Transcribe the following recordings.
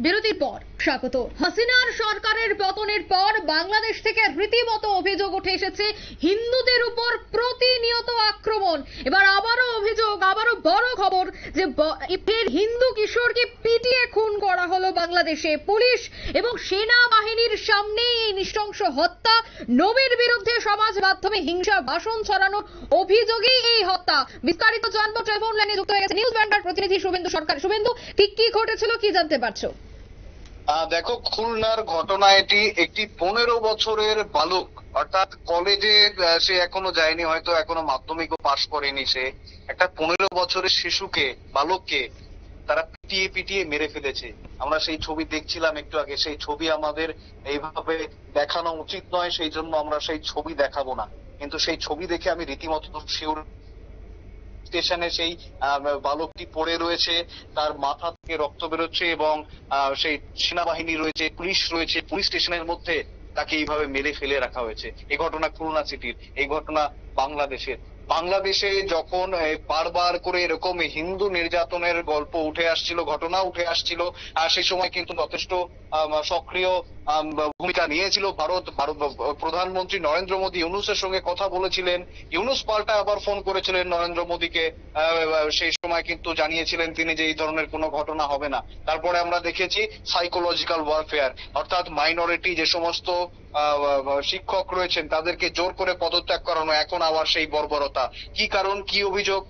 বিরতির পর স্বাগত। হাসিনার সরকারের পতনের পর বাংলাদেশ থেকে রীতিমতো অভিযোগ উঠে এসেছে হিন্দুদের উপর প্রতিনিয়ত আক্রমণ। এবার আবারও অভিযোগ, আবারও বড় খবর যে ফের হিন্দু কিশোরকে পিটিয়ে খুন করা হলো বাংলাদেশে। পুলিশ এবং সেনাবাহিনীর সামনে এই নৃশংস হত্যা, নবীর বিরুদ্ধে সমাজ মাধ্যমে হিংসা ভাষণ ছড়ানোর অভিযোগেই এই হত্যা। বিস্তারিত জানবো, টেলিফোন লাইনে যুক্ত হয়ে গেছে নিউজ ভ্যানগার্ড প্রতিনিধি শুভেন্দু সরকার। শুভেন্দু, ঠিক কি ঘটেছিল, কি জানতে পারছো? দেখো, খুলনার ঘটনা এটি। একটি 15 বছরের বালক, অর্থাৎ কলেজে সে এখনো যায়নি, হয়তো এখনো মাধ্যমিকও পাশ করেনি, সে একটা 15 বছরের শিশুকে, বালককে তারা পিটিয়ে পিটিয়ে মেরে ফেলেছে। আমরা সেই ছবি দেখছিলাম একটু আগে। সেই ছবি আমাদের এইভাবে দেখানো উচিত নয়, সেই জন্য আমরা সেই ছবি দেখাবো না। কিন্তু সেই ছবি দেখে আমি রীতিমতো শিওর। স্টেশনে সেই বালকটি পড়ে রয়েছে, তার মাথা থেকে রক্ত বেরোচ্ছে এবং সেই সেনাবাহিনী রয়েছে, পুলিশ রয়েছে, পুলিশ স্টেশনের মধ্যে তাকে এইভাবে মেরে ফেলে রাখা হয়েছে। এই ঘটনা খুলনা সিটির, এই ঘটনা বাংলাদেশে যখন বারবার করে এরকম হিন্দু নির্যাতনের গল্প উঠে আসছিল, ঘটনা উঠে আসছিল, সেই সময় কিন্তু যথেষ্ট সক্রিয় ভূমিকা নিয়েছিল ভারত। প্রধানমন্ত্রী নরেন্দ্র মোদী ইউনূসের সঙ্গে কথা বলেছিলেন। ইউনূস পাল্টা আবার ফোন করেছিলেন নরেন্দ্র মোদীকে। সেই সময় কিন্তু জানিয়েছিলেন তিনি যে এই ধরনের কোনো ঘটনা হবে না। তারপরে আমরা দেখেছি সাইকোলজিক্যাল ওয়ারফেয়ার, অর্থাৎ মাইনরিটি যে সমস্ত শিক্ষক রয়েছেন তাদেরকে জোর করে পদত্যাগ করানো। এখন আবার সেই বর্বরতা। কি কারণ, কি অভিযোগ?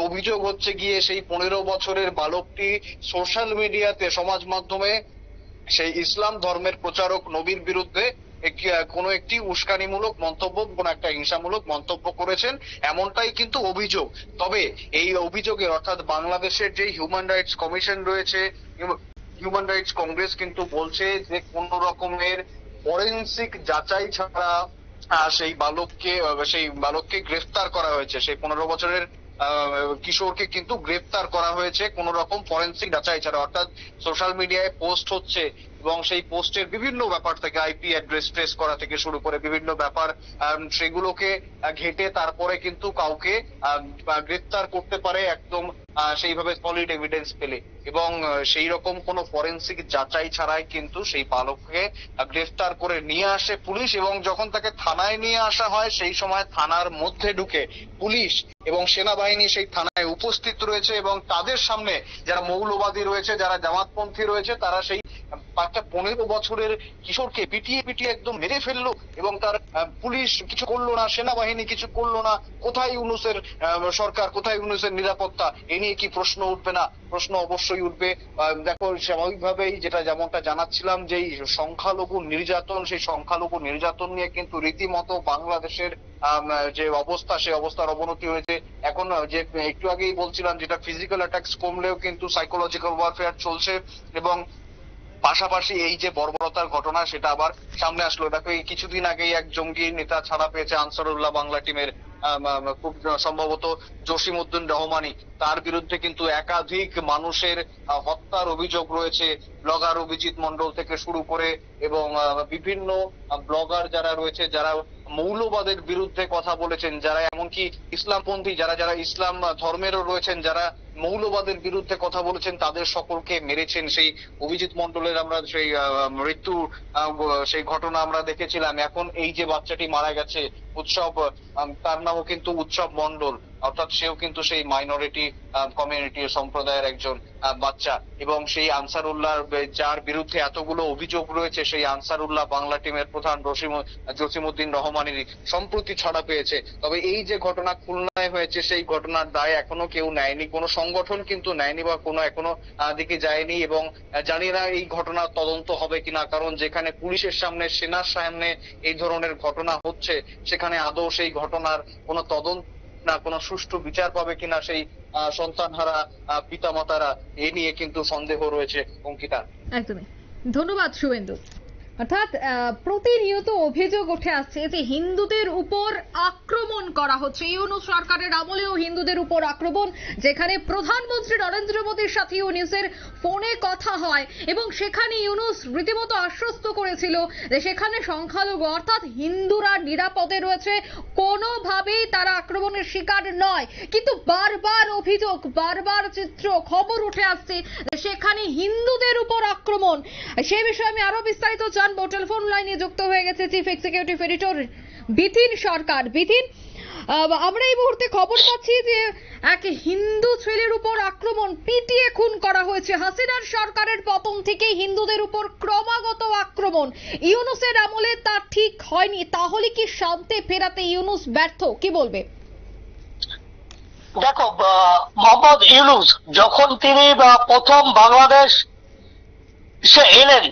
অভিযোগ হচ্ছে গিয়ে সেই 15 বছরের বালকটি সোশ্যাল মিডিয়াতে, সমাজ মাধ্যমে সেই ইসলাম ধর্মের প্রচারক নবীর বিরুদ্ধে কোন একটি উস্কানিমূলক মন্তব্য, কোন একটা হিংসামূলক মন্তব্য করেছেন, এমনটাই কিন্তু অভিযোগ। তবে এই অভিযোগে, অর্থাৎ বাংলাদেশের যে হিউম্যান রাইটস কমিশন রয়েছে, হিউম্যান রাইটস কংগ্রেস কিন্তু বলছে যে কোন রকমের ফরেনসিক যাচাই ছাড়া সেই বালককে গ্রেফতার করা হয়েছে। সেই 15 বছরের কিশোরকে কিন্তু গ্রেফতার করা হয়েছে কোন রকম ফরেনসিক যাচাই ছাড়া। অর্থাৎ সোশ্যাল মিডিয়ায় পোস্ট হচ্ছে এবং সেই পোস্টের বিভিন্ন ব্যাপার থেকে, আইপি অ্যাড্রেস ট্রেস করা থেকে শুরু করে বিভিন্ন ব্যাপার, সেগুলোকে ঘেটে তারপরে কিন্তু কাউকে গ্রেফতার করতে পারে একদম সেইভাবে সলিড এভিডেন্স পেলে। এবং সেই রকম কোনো ফরেনসিক যাচাই ছাড়াই কিন্তু সেই বালককে গ্রেফতার করে নিয়ে আসে পুলিশ। এবং যখন তাকে থানায় নিয়ে আসা হয়, সেই সময় থানার মধ্যে ঢুকে পুলিশ এবং সেনাবাহিনী সেই থানায় উপস্থিত রয়েছে এবং তাদের সামনে যারা মৌলবাদী রয়েছে, যারা জামাতপন্থী রয়েছে, তারা সেই একটা 15 বছরের কিশোরকে পিটিয়ে পিটিয়ে একদম মেরে ফেললো। এবং তার পুলিশ কিছু করলো না, সেনাবাহিনী কিছু করলো না। কোথায় ইউনূসের সরকার, কোথায় ইউনূসের নিরাপত্তা? এ নিয়ে কি প্রশ্ন উঠবে না? প্রশ্ন অবশ্যই উঠবে। দেখো, স্বাভাবিকভাবেই যেমনটা জানাচ্ছিলাম, যে সংখ্যালঘু নির্যাতন, সেই সংখ্যালঘু নির্যাতন নিয়ে কিন্তু রীতিমতো বাংলাদেশের যে অবস্থা, সেই অবস্থার অবনতি হয়েছে। এখন যে একটু আগেই বলছিলাম, যেটা ফিজিক্যাল অ্যাটাকস কমলেও কিন্তু সাইকোলজিক্যাল ওয়ারফেয়ার চলছে। এবং পাশাপাশি এই যে বর্বরতার ঘটনা, সেটা আবার সামনে আসলো। দেখো, এই কিছুদিন আগেই এক জঙ্গি নেতা ছাড়া পেয়েছে আনসারুল্লাহ বাংলা টিমের, খুব সম্ভবত জসিমউদ্দিন রহমানী। তার বিরুদ্ধে কিন্তু একাধিক মানুষের হত্যার অভিযোগ রয়েছে, ব্লগার অভিজিৎ মন্ডল থেকে শুরু করে। এবং বিভিন্ন ব্লগার যারা রয়েছে, যারা মৌলবাদের বিরুদ্ধে কথা বলেছেন, যারা এমনকি ইসলামপন্থী, যারা ইসলাম ধর্মেরও রয়েছেন, যারা মৌলবাদের বিরুদ্ধে কথা বলেছেন, তাদের সকলকে মেরেছেন। সেই অভিজিৎ মন্ডলের আমরা সেই মৃত্যু, সেই ঘটনা আমরা দেখেছিলাম। এখন এই যে বাচ্চাটি মারা গেছে, উৎসব, তার নামও কিন্তু উৎসব মন্ডল, অর্থাৎ সেও কিন্তু সেই মাইনরিটি কমিউনিটি সম্প্রদায়ের একজন বাচ্চা। এবং সেই আনসারুল্লাহ, যার বিরুদ্ধে এতগুলো অভিযোগ রয়েছে, সেই আনসারুল্লাহ বাংলা টিমের প্রধান জসিমউদ্দিন রহমানের সম্প্রতি ছাড়া পেয়েছে। তবে এই যে ঘটনা খুলনায় হয়েছে, সেই ঘটনার দায় এখনো কেউ নেয়নি, কোনো সংগঠন কিন্তু নেয়নি বা কোনো এখনো দিকে যায়নি। এবং জানি না এই ঘটনার তদন্ত হবে কিনা, কারণ যেখানে পুলিশের সামনে, সেনার সামনে এই ধরনের ঘটনা হচ্ছে, সেখানে আদৌ সেই ঘটনার কোনো তদন্ত না কোনো সুষ্ঠু বিচার পাবে কিনা সেই সন্তানহারা পিতামাতারা, এ নিয়ে কিন্তু সন্দেহ রয়েছে। অঙ্কিতা, একদমই। ধন্যবাদ শুভেন্দু। অর্থাৎ প্রতিনিয়ত অভিযোগ উঠে আসছে যে হিন্দুদের উপর আক্রমণ করা হচ্ছে। ইউনূস সরকারের আমলেও হিন্দুদের উপর আক্রমণ, যেখানে প্রধানমন্ত্রী নরেন্দ্র মোদীর সাথে ইউনূসের ফোনে কথা হয় এবং সেখানে ইউনূস রীতিমতো আশ্বস্ত করেছিল যে সেখানে সংখ্যালঘু অর্থাৎ হিন্দুরা নিরাপদে রয়েছে, কোনোভাবেই তারা আক্রমণের শিকার নয়। কিন্তু বারবার অভিযোগ, বারবার চিত্র, খবর উঠে আসছে যে সেখানে হিন্দুদের উপর আক্রমণ। সে বিষয়ে আমি আরো বিস্তারিত জানবো। টেলিফোন লাইনে যুক্ত হয়ে গেছে চিফ এক্সিকিউটিভ এডিটর বিতিন সরকার। বিতিন, আমরা এই মুহূর্তে খবর পাচ্ছি যে এক হিন্দু ছেলের উপর আক্রমণ, পিটিয়ে খুন করা হয়েছে। হাসিনার সরকারের পতন থেকে হিন্দুদের উপর ক্রমাগত আক্রমণ, ইউনূসের আমলে তা ঠিক হয়নি। তাহলে কি শান্তি ফেরাতে ইউনূস ব্যর্থ? কি বলবে? দেখো, মোহাম্মদ ইউনূস যখন তিনি প্রথম বাংলাদেশ এলেন,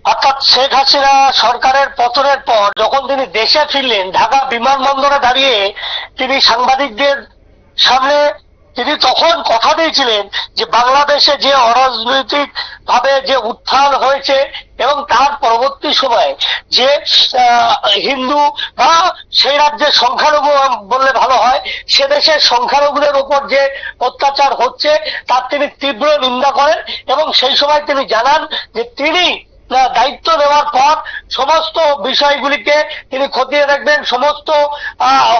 অর্থাৎ শেখ হাসিনা সরকারের পতনের পর যখন তিনি দেশে ফিরলেন, ঢাকা বিমানবন্দরে দাঁড়িয়ে তিনি সাংবাদিকদের সামনে তিনি তখন কথা দিয়েছিলেন যে বাংলাদেশে যে অরাজনৈতিক ভাবে যে উত্থান হয়েছে এবং তার পরবর্তী সময়ে যে হিন্দু বা সেই রাজ্যের সংখ্যালঘু বললে ভালো হয়, সে দেশের সংখ্যালঘুদের উপর যে অত্যাচার হচ্ছে তার তিনি তীব্র নিন্দা করেন এবং সেই সময় তিনি জানান যে তিনি দায়িত্ব নেওয়ার পর সমস্ত বিষয়গুলিকে তিনি খতিয়ে দেখবেন, সমস্ত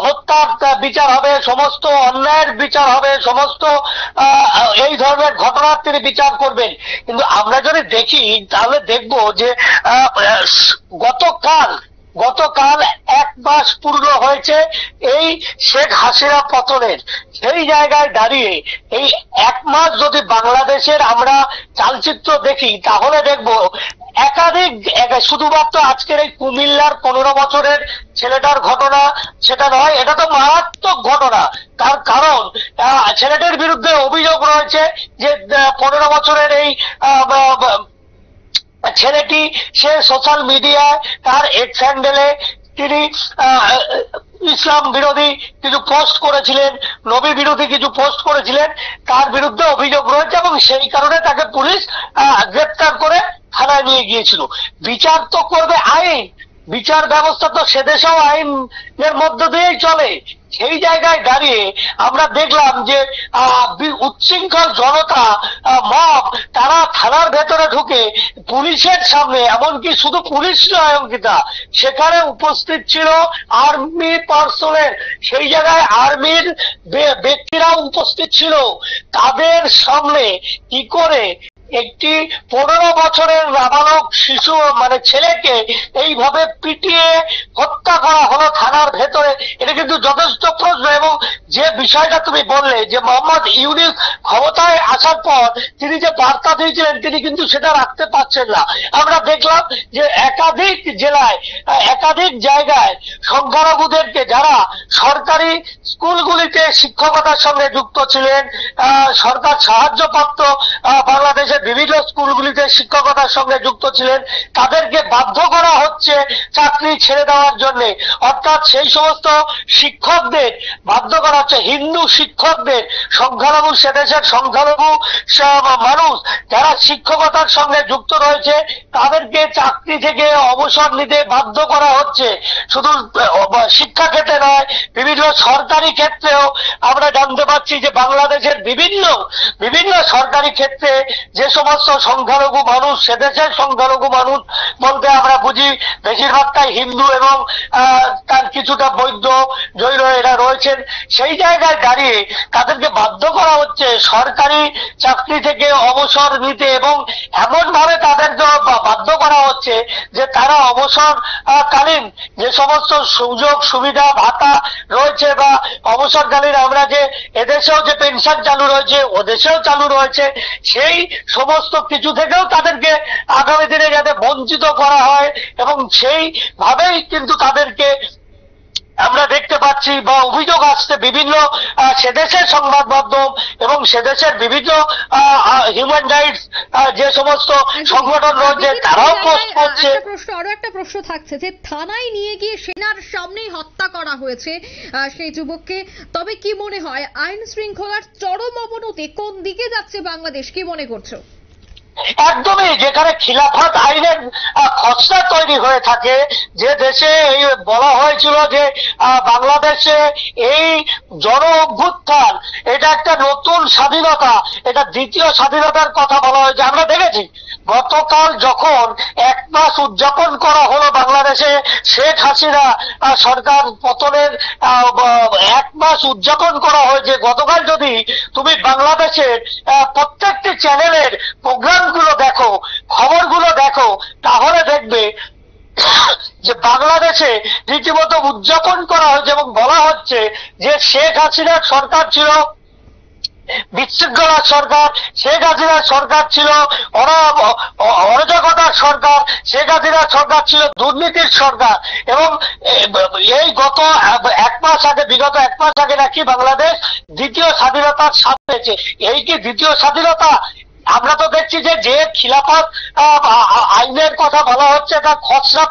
হত্যার বিচার হবে, সমস্ত অন্যায়ের বিচার হবে, সমস্ত এই ধরনের ঘটনার তিনি বিচার করবেন। কিন্তু আমরা যদি দেখি তাহলে দেখব যে গতকাল 1 মাস পূর্ণ হয়েছে এই শেখ হাসিনা পতনের। সেই জায়গায় দাঁড়িয়ে এই 1 মাস যদি বাংলাদেশের আমরা চালচিত্র দেখি তাহলে দেখব একাধিক, শুধুমাত্র আজকের এই কুমিল্লার 15 বছরের ছেলেটার ঘটনা সেটা নয়, এটা তো মারাত্মক ঘটনা। তার কারণ ছেলেটির বিরুদ্ধে অভিযোগ রয়েছে যে 15 বছরের এই ছেলেটি সে সোশ্যাল মিডিয়ায় তার এক্স হ্যান্ডেলে তিনি ইসলাম বিরোধী কিছু পোস্ট করেছিলেন, নবী বিরোধী কিছু পোস্ট করেছিলেন, তার বিরুদ্ধে অভিযোগ রয়েছে এবং সেই কারণে তাকে পুলিশ গ্রেপ্তার করে থানায় নিয়ে গিয়েছিল। বিচার তো করবে আইন, বিচার ব্যবস্থা তো সেদেশেও আইনের মধ্য দিয়েই চলে। সেই জায়গায় দাঁড়িয়ে আমরা দেখলাম যে উচ্ছৃঙ্খল জনতা মব তারা থানার ভেতরে ঢুকে পুলিশের সামনে, এমনকি শুধু পুলিশ নয় অঙ্কিতা, সেখানে উপস্থিত ছিল আর্মি পার্সোনেল, সেই জায়গায় আর্মির ব্যক্তিরাও উপস্থিত ছিল। তাদের সামনে কি করে একটি 15 বছরের নাবালক শিশু ছেলেকে এইভাবে পিটিয়ে হত্যা করা হলো থানার ভেতরে, এটা কিন্তু যথেষ্ট প্রশ্ন। এবং যে বিষয়টা তুমি বললে যে মোহাম্মদ ইউনূস ক্ষমতায় আসার পর তিনি যে বার্তা দিয়েছিলেন তিনি কিন্তু সেটা রাখতে পারছেন না। আমরা দেখলাম যে একাধিক জেলায়, একাধিক জায়গায় সংখ্যালঘুদেরকে যারা সরকারি স্কুলগুলিতে শিক্ষকতার সঙ্গে যুক্ত ছিলেন, সরকার সাহায্যপ্রাপ্ত বাংলাদেশের বিভিন্ন স্কুলগুলিতে শিক্ষকতার সঙ্গে যুক্ত ছিলেন, তাদেরকে বাধ্য করা হচ্ছে চাকরি ছেড়ে দেওয়ার জন্য। অর্থাৎ সেই সমস্ত শিক্ষকদের বাধ্য করা হচ্ছে, হিন্দু শিক্ষকদের, সংখ্যালঘু সেদেশের সংখ্যালঘু মানুষ যারা শিক্ষকতার সঙ্গে যুক্ত রয়েছে তাদেরকে চাকরি থেকে অবসর নিতে বাধ্য করা হচ্ছে। শুধু শিক্ষা ক্ষেত্রে নয়, বিভিন্ন সরকারি ক্ষেত্রেও আমরা জানতে পারছি যে বাংলাদেশের বিভিন্ন সরকারি ক্ষেত্রে যে সমস্ত সংখ্যালঘু মানুষ, সেদেশের সংখ্যালঘু মানুষ বলতে আমরা বুঝি বেশিরভাগটাই হিন্দু এবং তার কিছুটা বৌদ্ধ জৈন এরা রয়েছেন, সেই জায়গায় দাঁড়িয়ে তাদেরকে বাধ্য করা হচ্ছে সরকারি চাকরি থেকে অবসর নিতে এবং এমন ভাবে তাদেরকে বাধ্য করা হচ্ছে যে তারা অবসরকালীন যে সমস্ত সুযোগ সুবিধা ভাতা রয়েছে বা অবসরকালীন আমরা যে এদেশেও যে পেনশন চালু রয়েছে ওদেশেও চালু রয়েছে, সেই সমস্ত কিছু থেকেও তাদেরকে আগামী দিনে যাতে বঞ্চিত করা হয় এবং সেইভাবেই কিন্তু তাদেরকে আমরা দেখতে পাচ্ছি বা অভিযোগ আসছে বিভিন্ন সেদেশের সংবাদ মাধ্যম এবং সেদেশের বিভিন্ন হিউম্যান রাইটস যে সমস্ত সংগঠন রয়েছে তারাও পোস্ট করছে। আরো একটা প্রশ্ন থাকছে যে থানায় নিয়ে গিয়ে সেনার সামনেই হত্যা করা হয়েছে সেই যুবককে। তবে কি মনে হয় আইন শৃঙ্খলার চরম অবনতি কোন দিকে যাচ্ছে বাংলাদেশ, কি মনে করছো? একদমই, যেখানে খিলাফত আইনের খসড়া তৈরি হয়ে থাকে, যে দেশে এই বলা হয়েছিল যে বাংলাদেশে এই জন অভ্যুত্থান এটা একটা নতুন স্বাধীনতা, এটা দ্বিতীয় স্বাধীনতার কথা বলা হয়েছে। আমরা দেখেছি গতকাল যখন 1 মাস উদযাপন করা হলো বাংলাদেশে শেখ হাসিনা সরকার পতনের 1 মাস উদযাপন করা হয়েছে, গতকাল যদি তুমি বাংলাদেশের প্রত্যেকটি চ্যানেলের প্রোগ্রামগুলো দেখো, খবরগুলো দেখো, তাহলে দেখবে যে বাংলাদেশে রীতিমতো উদযাপন করা হয়েছে এবং বলা হচ্ছে যে শেখ হাসিনার সরকার ছিল বিশৃঙ্খলার সরকার, শেখ হাসিনার সরকার ছিল অরাজকতার সরকার, শেখ হাসিনার সরকার ছিল দুর্নীতির সরকার। এবং এই গত 1 মাস আগে, বিগত 1 মাস আগে নাকি বাংলাদেশ দ্বিতীয় স্বাধীনতার স্বাদ পেয়েছে। এই কি দ্বিতীয় স্বাধীনতা? আমরা তো দেখছি যে খিলাফত আইনের কথা বলা হচ্ছে তার খসড়া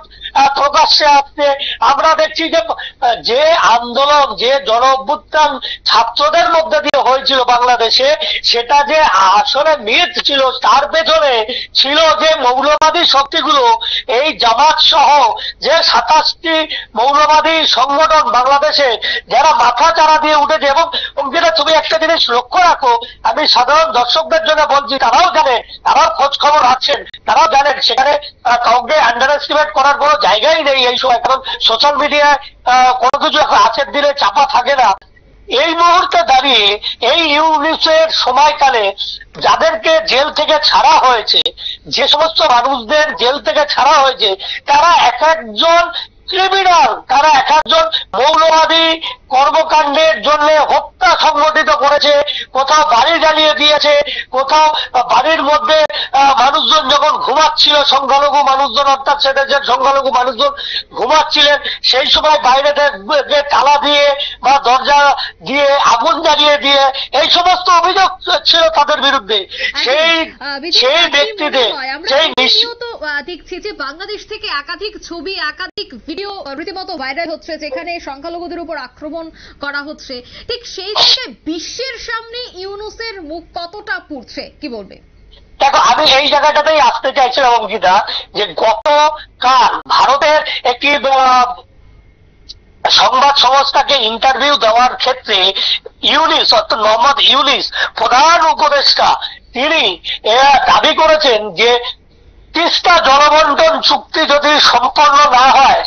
প্রকাশ্যে আসছে। আমরা দেখছি যে আন্দোলন, যে জন অভ্যুত্থান ছাত্রদের মধ্যে দিয়ে হয়েছিল বাংলাদেশে, সেটা যে আসলে মিথ ছিল, তার পেছনে ছিল যে মৌলবাদী শক্তিগুলো, এই জামাত সহ যে 27টি মৌলবাদী সংগঠন বাংলাদেশে যারা মাথা চারা দিয়ে উঠেছে। এবং যেটা তুমি একটা জিনিস লক্ষ্য রাখো, আমি সাধারণ দর্শকদের জন্য বলছি, তারাও জানে, তারাও খোঁজ খবর রাখছেন, তারাও জানেন সেখানে কাউকে আন্ডার এস্টিমেট করার কোনো জায়গাই নেই এই সময়, কারণ সোশ্যাল মিডিয়ায় কোনো কিছু আজকের দিনে চাপা থাকে না। এই মুহূর্তে দাঁড়িয়ে এই ইউনিসের সময়কালে যাদেরকে জেল থেকে ছাড়া হয়েছে, যে সমস্ত মানুষদের জেল থেকে ছাড়া হয়েছে, তারা এক একজন ক্রিমিনাল, তারা এক একজন মৌলবাদী কর্মকাণ্ডের জন্য হত্যা সংগঠিত করেছে। কোথাও বাড়ি জ্বালিয়ে দিয়েছে, কোথাও বাড়ির মধ্যে মানুষজন যখন ঘুমাচ্ছিল, সংখ্যালঘু মানুষজন, অর্থাৎ সে দেশের সংখ্যালঘু মানুষজন ঘুমাচ্ছিলেন, সেই সময় বাইরে তালা দিয়ে বা দরজা দিয়ে আগুন জ্বালিয়ে দিয়ে এই সমস্ত অভিযোগ ছিল তাদের বিরুদ্ধে। সেই ব্যক্তিদের দেখছি যে বাংলাদেশ থেকে একাধিক ছবি, একাধিক ভিডিও রীতিমতো ভাইরাল হচ্ছে, যেখানে সংখ্যালঘুদের উপর আক্রমণ করা হচ্ছে। ঠিক সেই থেকে বিশ্বের সামনে ইউনূসের মুখ কতটা পুড়ছে, কি বলবে? দেখো, আমি এই জায়গাটাতেই আসতে চাইছিলাম অঙ্কিতা, যে গতকাল ভারতের একটি সংবাদ সংস্থাকে ইন্টারভিউ দেওয়ার ক্ষেত্রে ইউনূস, অর্থাৎ মোহাম্মদ ইউনূস প্রধান উপদেষ্টা, তিনি দাবি করেছেন যে তিস্তা জলবন্টন চুক্তি যদি সম্পন্ন না হয়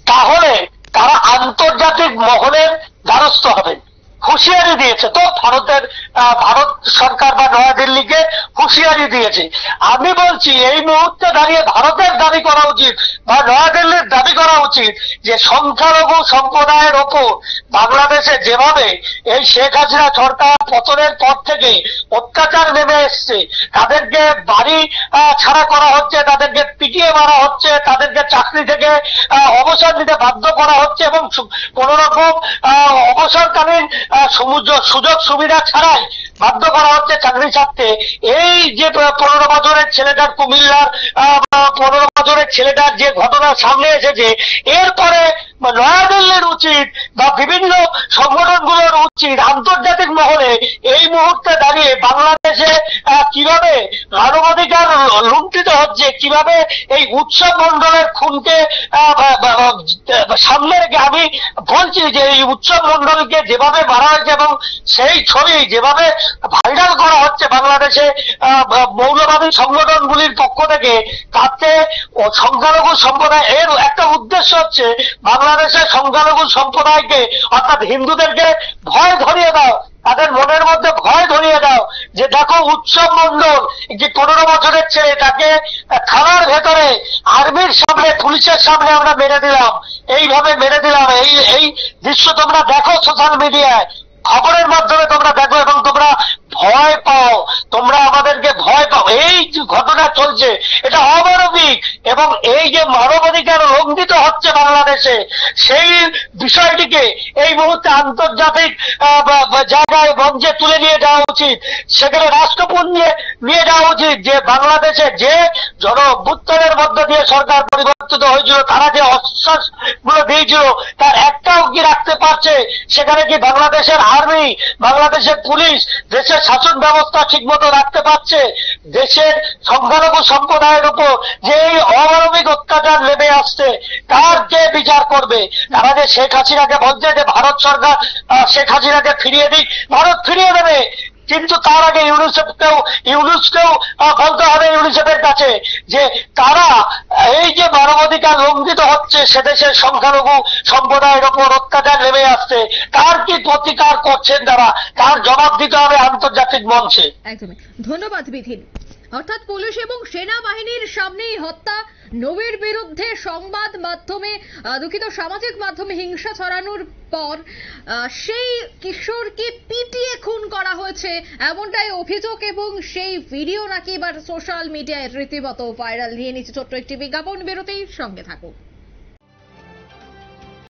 তাহলে তারা আন্তর্জাতিক মহলের দ্বারস্থ হবেন। হুঁশিয়ারি দিয়েছে তো ভারত সরকার বা নয়াদিল্লিকে হুঁশিয়ারি দিয়েছে। আমি বলছি এই মুহূর্তে দাঁড়িয়ে ভারতের দাবি করা উচিত বা নয়াদিল্লির দাবি করা উচিত যে সংখ্যালঘু সম্প্রদায়ের ওপর বাংলাদেশে যেভাবে এই শেখ হাসিনা সরকার পতনের পর থেকে অত্যাচার নেমে এসছে, তাদেরকে বাড়ি ছাড়া করা হচ্ছে, তাদেরকে পিটিয়ে মারা হচ্ছে, তাদেরকে চাকরি থেকে অবসর নিতে বাধ্য করা হচ্ছে এবং কোন রকম অবসরকালীন সুযোগ সুবিধা ছাড়াই বাধ্য করা হচ্ছে চাকরি ছাড়তে। এই যে 15 বছরের ছেলেটার, কুমিল্লার 15 বছরের ছেলেটার যে ঘটনা সামনে এসেছে, এরপরে নয়াদিল্লির উচিত বা বিভিন্ন সংগঠনগুলোর উচিত আন্তর্জাতিক মহলে এই মুহূর্তে দাঁড়িয়ে বাংলাদেশে কিভাবে মানবাধিকার লুণ্ঠিত হচ্ছে, কিভাবে এই উৎসব মণ্ডলের খুনকে সামনে রেখে, আমি বলছি যে এই উৎসব মণ্ডলকে যেভাবে মারা হয়েছে এবং সেই ছবি যেভাবে ভাইরাল করা হচ্ছে বাংলাদেশে মৌলবাদী সংগঠনগুলির পক্ষ থেকে, তাতে সংখ্যালঘু সম্প্রদায়, এর একটা উদ্দেশ্য হচ্ছে বাংলাদেশের সংখ্যালঘু সম্প্রদায়কে, অর্থাৎ হিন্দুদেরকে ভয় ধরিয়ে দাও, তাদের মনের মধ্যে ভয় ধরিয়ে দাও যে দেখো উৎসব মণ্ডল যে 15 বছরের ছেলে, তাকে থানার ভেতরে আর্মির সামনে, পুলিশের সামনে আমরা মেরে দিলাম, এইভাবে মেরে দিলাম। এই দৃশ্য তোমরা দেখো সোশ্যাল মিডিয়ায়, খবরের মাধ্যমে তোমরা দেখো এবং তোমরা ভয় পাও, তোমরা আমাদেরকে ভয় পাও। এই যে ঘটনা চলছে এটা অমানবিক এবং এই যে মানবাধিকার লঙ্ঘিত হচ্ছে বাংলাদেশে, সেই বিষয়টিকে এই মুহূর্তে আন্তর্জাতিক জায়গায় মঞ্চে তুলে নিয়ে যাওয়া উচিত, সেখানে রাষ্ট্রপুঞ্জে নিয়ে যাওয়া উচিত যে বাংলাদেশে যে জন অভ্যুত্থানের মধ্য দিয়ে সরকার পরিবর্তিত হয়েছিল, তারা যে আশ্বাস গুলো দিয়েছিল তার একটাও কি রাখতে পারছে? সেখানে কি বাংলাদেশের আর্মি, বাংলাদেশের পুলিশ, দেশের শাসন ব্যবস্থা ঠিকমতো রাখতে পারছে? দেশের সংখ্যালঘু সম্প্রদায়ের উপর যে এই অমানবিক অত্যাচার নেমে আসছে, তার কে বিচার করবে? তারা যে শেখ হাসিনাকে বলছে যে ভারত সরকার শেখ হাসিনাকে ফিরিয়ে দিক, ভারত ফিরিয়ে দেবে, কিন্তু তার আগে ইউনিসেফকেও বলতে হবে, ইউনিসেফের কাছে, যে তারা এই যে মানবাধিকার লঙ্ঘিত হচ্ছে, সেদেশের সংখ্যালঘু সম্প্রদায়ের ওপর অত্যাচার নেমে আসছে, তার কি প্রতিকার করছেন তারা? তার জবাব দিতে হবে আন্তর্জাতিক মঞ্চে। একদমই ধন্যবাদ বিধিন। অর্থাৎ পুলিশ এবং সেনাবাহিনীর সামনেই হত্যা, নবীর বিরুদ্ধে সংবাদ মাধ্যমে দুঃখিত সামাজিক মাধ্যমে হিংসা ছড়ানোর পর সেই কিশোরকে পিটিয়ে খুন করা হয়েছে এমনটাই অভিযোগ, এবং সেই ভিডিও নাকি এবার সোশ্যাল মিডিয়ায় রীতিমতো ভাইরাল। নিয়ে নিচ্ছে ছোট্ট একটি বিজ্ঞাপন বিরতির সঙ্গে থাকুক।